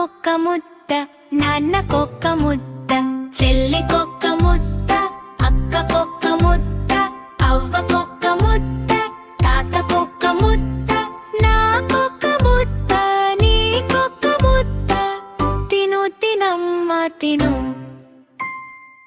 అమ్మకొక్క ముద్ద, నాన్నకొక్క ముద్ద, చెల్లికొక్క ముద్ద, అక్కకొక్క ముద్ద, అవ్వకొక్క ముద్ద, తాతకొక్క ముద్ద, నాకొక్క ముద్ద, నీకొక్క ముద్ద. తిను తినమ్మ తిను.